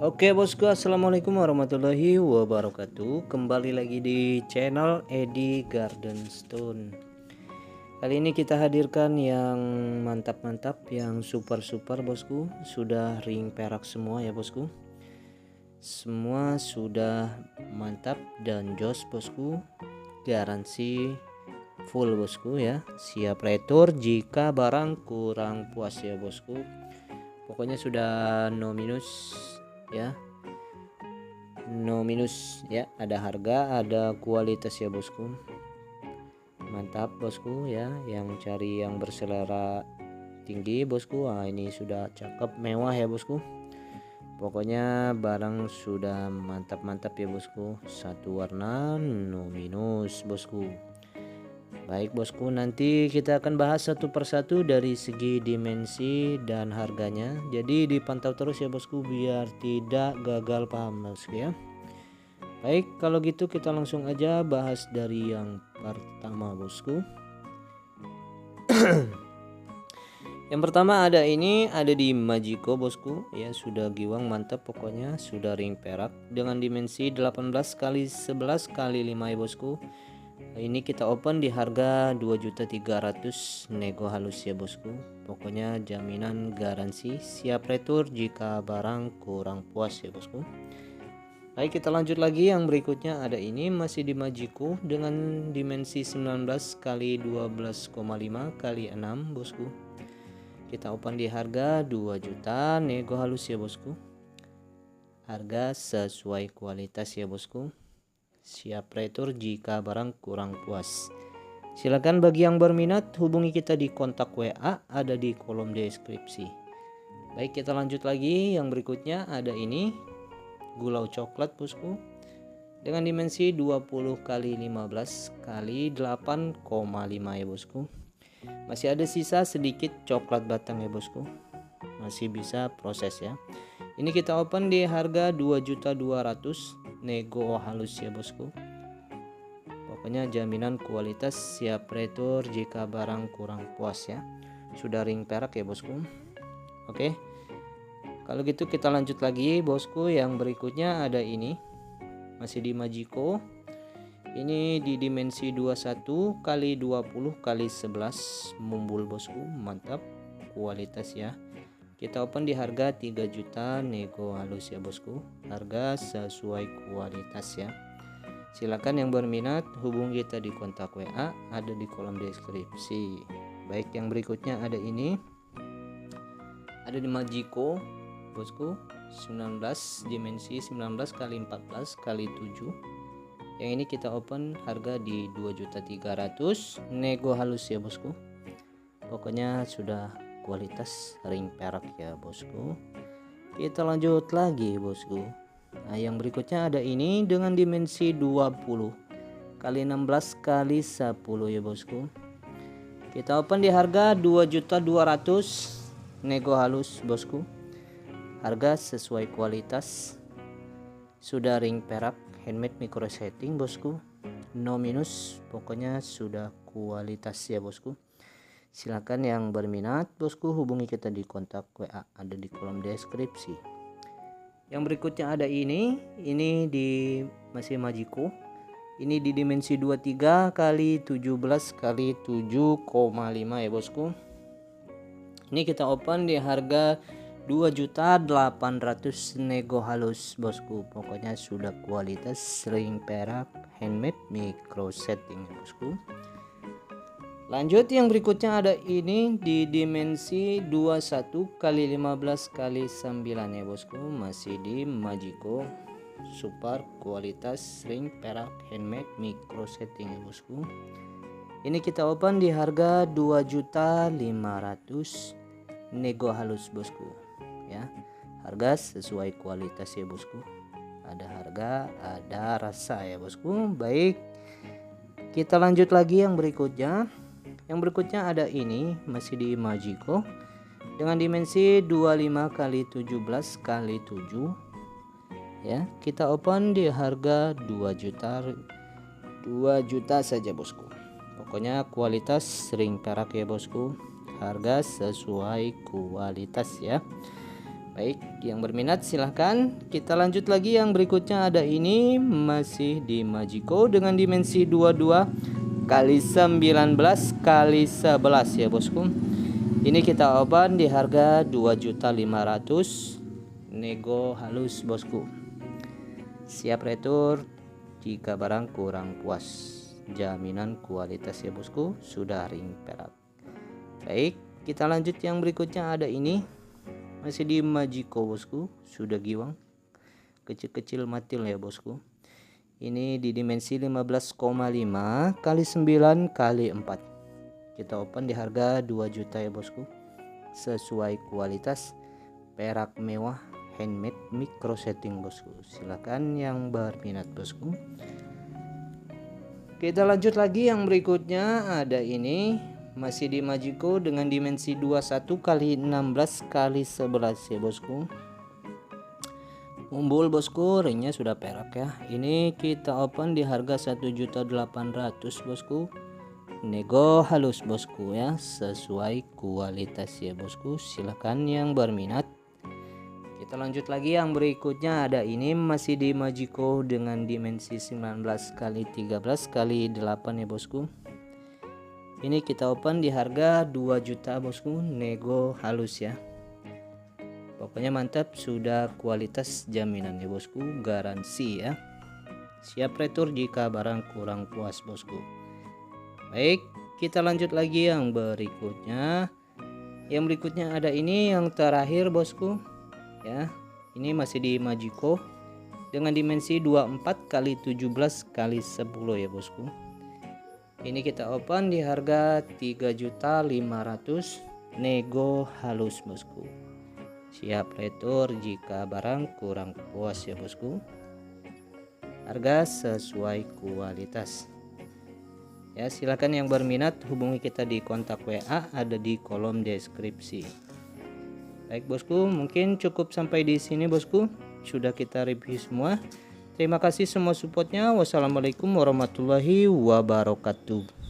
Oke bosku, assalamualaikum warahmatullahi wabarakatuh. Kembali lagi di channel Edi Garden Stone. Kali ini kita hadirkan yang mantap-mantap, yang super-super bosku. Sudah ring perak semua ya bosku. Semua sudah mantap dan jos bosku. Garansi full bosku ya. Siap retur jika barang kurang puas ya bosku. Pokoknya sudah no minus ya, no minus ya, ada harga ada kualitas ya bosku. Mantap bosku ya, yang cari yang berselera tinggi bosku. Ini sudah cakep mewah ya bosku. Pokoknya barang sudah mantap-mantap ya bosku. Satu warna no minus bosku. Baik bosku, nanti kita akan bahas satu persatu dari segi dimensi dan harganya. Jadi dipantau terus ya bosku biar tidak gagal paham bosku ya. Baik, kalau gitu kita langsung aja bahas dari yang pertama bosku. Yang pertama ada di Majiko bosku ya, sudah giwang mantap pokoknya, sudah ring perak dengan dimensi 18 kali 11 kali 5 ya bosku. Ini kita open di harga 2.300.000 nego halus ya bosku. Pokoknya jaminan garansi siap retur jika barang kurang puas ya bosku. Baik, kita lanjut lagi. Yang berikutnya ada ini masih di Majiko dengan dimensi 19 kali 12,5 kali 6 bosku. Kita open di harga 2 juta nego halus ya bosku. Harga sesuai kualitas ya bosku. Siap retur jika barang kurang puas. Silakan bagi yang berminat hubungi kita di kontak WA ada di kolom deskripsi. Baik, kita lanjut lagi. Yang berikutnya ada ini gulau coklat bosku dengan dimensi 20 kali 15 kali 8,5 ya bosku. Masih ada sisa sedikit coklat batang ya bosku. Masih bisa proses ya. Ini kita open di harga 2.200.000 nego halus ya bosku. Pokoknya jaminan kualitas siap retur jika barang kurang puas ya. Sudah ring perak ya bosku. Oke. Kalau gitu kita lanjut lagi bosku. Yang berikutnya ada ini masih di Majiko. Ini di dimensi 21 kali 20 kali 11 mumbul bosku. Mantap kualitas ya. Kita open di harga 3 juta nego halus ya bosku. Harga sesuai kualitas ya. Silakan yang berminat hubungi kita di kontak WA ada di kolom deskripsi. Baik, yang berikutnya ada ini. Ada di Majiko bosku, 19 dimensi 19 kali 14 kali 7. Yang ini kita open harga di 2.300.000 nego halus ya bosku. Pokoknya sudah kualitas ring perak ya bosku. Kita lanjut lagi bosku. Nah, yang berikutnya ada ini dengan dimensi 20 kali 16 kali 10 ya bosku. Kita open di harga 2.200.000 nego halus bosku. Harga sesuai kualitas. Sudah ring perak handmade micro setting bosku. No minus, pokoknya sudah kualitas ya bosku. Silakan yang berminat bosku hubungi kita di kontak WA ada di kolom deskripsi. Yang berikutnya ada ini di masih Majiko. Ini di dimensi 23 kali 17 kali 7,5 ya bosku. Ini kita open di harga 2.800.000 nego halus bosku. Pokoknya sudah kualitas ring perak handmade micro setting ya bosku. Lanjut, yang berikutnya ada ini di dimensi 21 kali 15 kali 9 ya bosku. Masih di Majiko. Super kualitas ring perak handmade micro setting ya bosku. Ini kita open di harga 2.500.000 nego halus bosku ya. Harga sesuai kualitas ya bosku. Ada harga, ada rasa ya bosku. Baik, kita lanjut lagi yang berikutnya. Yang berikutnya ada ini masih di Majiko dengan dimensi 25 kali 17 kali 7 ya. Kita open di harga 2 juta saja bosku. Pokoknya kualitas ring perak ya bosku. Harga sesuai kualitas ya. Baik, yang berminat silahkan. Kita lanjut lagi, yang berikutnya ada ini masih di Majiko dengan dimensi 22 kali 19 kali 11 ya bosku. Ini kita open di harga 2.500.000, nego halus bosku. Siap retur jika barang kurang puas. Jaminan kualitas ya bosku, sudah ring perak. Baik, kita lanjut yang berikutnya ada ini masih di Majiko bosku, sudah giwang kecil-kecil matil ya bosku. Ini di dimensi 15,5 kali 9 kali 4. Kita open di harga 2 juta ya bosku. Sesuai kualitas, perak mewah, handmade, micro setting bosku. Silakan yang berminat bosku. Kita lanjut lagi, yang berikutnya ada ini masih di Majiko dengan dimensi 21 kali 16 kali 11 ya bosku. Umbul bosku, ringnya sudah perak ya. Ini kita open di harga 1.800.000 bosku. Nego halus bosku ya, sesuai kualitas ya bosku. Silahkan yang berminat. Kita lanjut lagi, yang berikutnya ada ini masih di Majiko dengan dimensi 19 kali 13 kali 8 ya bosku. Ini kita open di harga 2 juta bosku, nego halus ya. Pokoknya mantap, sudah kualitas jaminan ya bosku, garansi ya. Siap retur jika barang kurang puas bosku. Baik, kita lanjut lagi yang berikutnya. Yang berikutnya ada ini yang terakhir bosku ya. Ini masih di Majiko dengan dimensi 24 kali 17 kali 10 ya bosku. Ini kita open di harga 3.500.000, nego halus bosku. Siap retur jika barang kurang puas ya bosku. Harga sesuai kualitas. Ya, silakan yang berminat hubungi kita di kontak WA, ada di kolom deskripsi. Baik bosku, mungkin cukup sampai di sini bosku. Sudah kita review semua. Terima kasih semua supportnya. Wassalamualaikum warahmatullahi wabarakatuh.